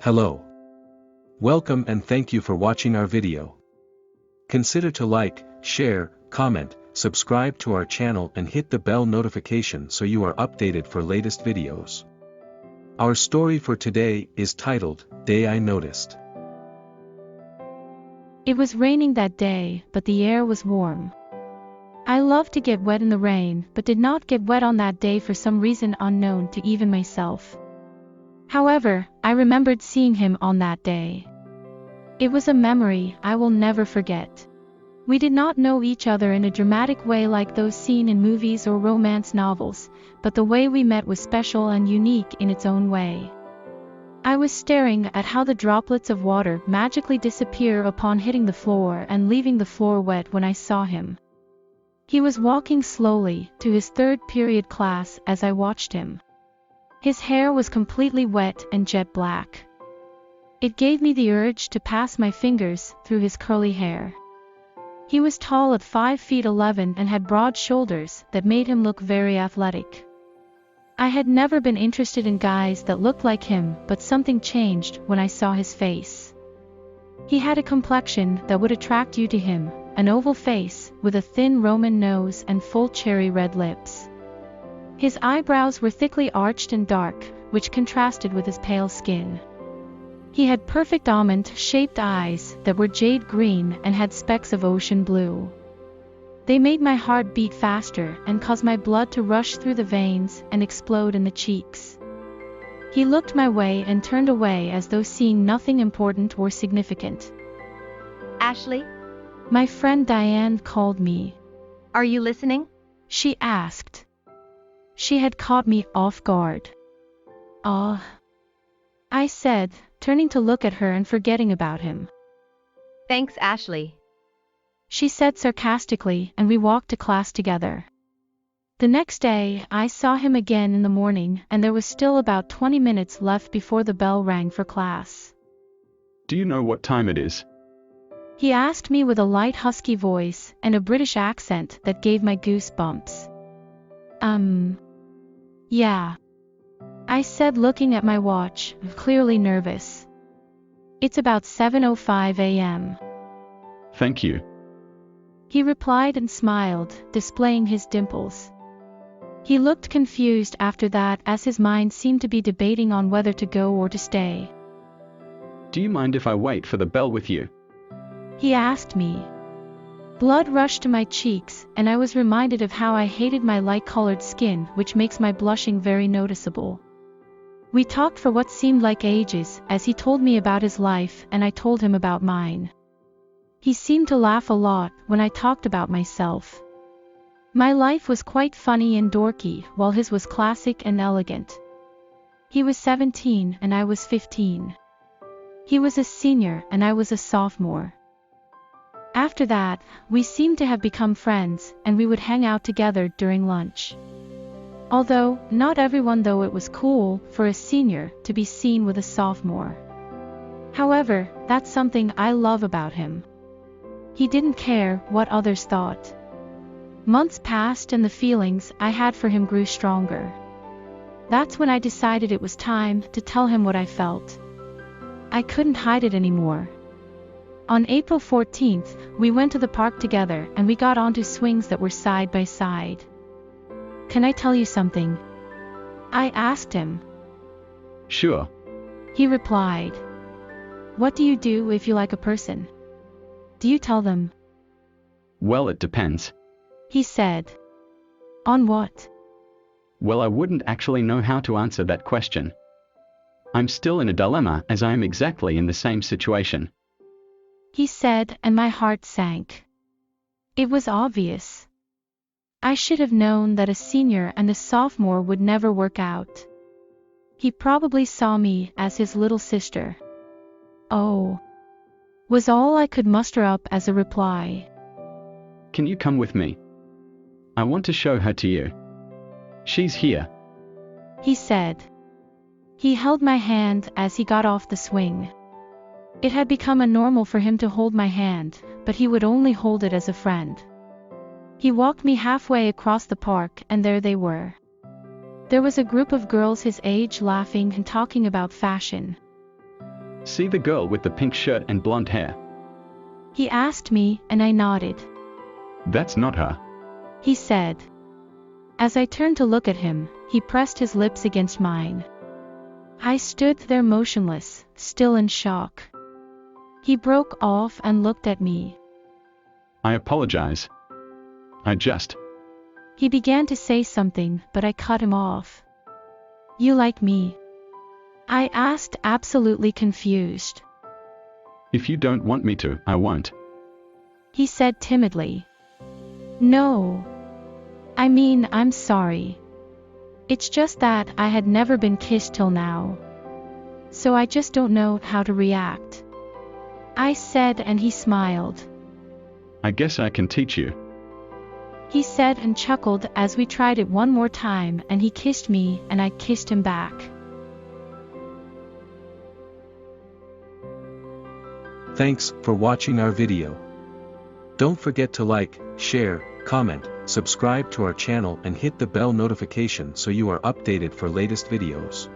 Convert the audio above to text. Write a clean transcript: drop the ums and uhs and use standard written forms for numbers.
Hello. Welcome and thank you for watching our video. Consider to like, share, comment, subscribe to our channel and hit the bell notification so you are updated for latest videos. Our story for today is titled, Day I Noticed. It was raining that day, but the air was warm. I love to get wet in the rain, but did not get wet on that day for some reason unknown to even myself. However, I remembered seeing him on that day. It was a memory I will never forget. We did not know each other in a dramatic way like those seen in movies or romance novels, but the way we met was special and unique in its own way. I was staring at how the droplets of water magically disappear upon hitting the floor and leaving the floor wet when I saw him. He was walking slowly to his third period class as I watched him. His hair was completely wet and jet black. It gave me the urge to pass my fingers through his curly hair. He was tall at 5 feet 11 and had broad shoulders that made him look very athletic. I had never been interested in guys that looked like him, but something changed when I saw his face. He had a complexion that would attract you to him, an oval face with a thin Roman nose and full cherry red lips. His eyebrows were thickly arched and dark, which contrasted with his pale skin. He had perfect almond-shaped eyes that were jade green and had specks of ocean blue. They made my heart beat faster and caused my blood to rush through the veins and explode in the cheeks. He looked my way and turned away as though seeing nothing important or significant. Ashley? My friend Diane called me. Are you listening? She asked. She had caught me off guard. I said, turning to look at her and forgetting about him. Thanks, Ashley. She said sarcastically, and we walked to class together. The next day, I saw him again in the morning, and there was still about 20 minutes left before the bell rang for class. Do you know what time it is? He asked me with a light husky voice and a British accent that gave my goosebumps. Yeah. I said, looking at my watch, clearly nervous. It's about 7:05 a.m. Thank you. He replied and smiled, displaying his dimples. He looked confused after that as his mind seemed to be debating on whether to go or to stay. Do you mind if I wait for the bell with you? He asked me. Blood rushed to my cheeks, and I was reminded of how I hated my light-colored skin, which makes my blushing very noticeable. We talked for what seemed like ages, as he told me about his life and I told him about mine. He seemed to laugh a lot when I talked about myself. My life was quite funny and dorky, while his was classic and elegant. He was 17 and I was 15. He was a senior and I was a sophomore. After that, we seemed to have become friends, and we would hang out together during lunch. Although, not everyone though it was cool for a senior to be seen with a sophomore. However, that's something I love about him. He didn't care what others thought. Months passed and the feelings I had for him grew stronger. That's when I decided it was time to tell him what I felt. I couldn't hide it anymore. On April 14th, we went to the park together and we got onto swings that were side by side. Can I tell you something? I asked him. Sure. He replied. What do you do if you like a person? Do you tell them? Well, it depends. He said. On what? Well, I wouldn't actually know how to answer that question. I'm still in a dilemma as I am exactly in the same situation. He said, and my heart sank. It was obvious. I should have known that a senior and a sophomore would never work out. He probably saw me as his little sister. Oh, was all I could muster up as a reply. Can you come with me? I want to show her to you. She's here. He said. He held my hand as he got off the swing. It had become a normal for him to hold my hand, but he would only hold it as a friend. He walked me halfway across the park and there they were. There was a group of girls his age laughing and talking about fashion. See the girl with the pink shirt and blonde hair? He asked me, and I nodded. That's not her. He said. As I turned to look at him, he pressed his lips against mine. I stood there motionless, still in shock. He broke off and looked at me. I apologize. He began to say something, but I cut him off. You like me? I asked, absolutely confused. If you don't want me to, I won't. He said timidly. No. I mean, I'm sorry. It's just that I had never been kissed till now. So I just don't know how to react. I said, and he smiled. I guess I can teach you. He said and chuckled as we tried it one more time, and he kissed me and I kissed him back. Thanks for watching our video. Don't forget to like, share, comment, subscribe to our channel and hit the bell notification so you are updated for latest videos.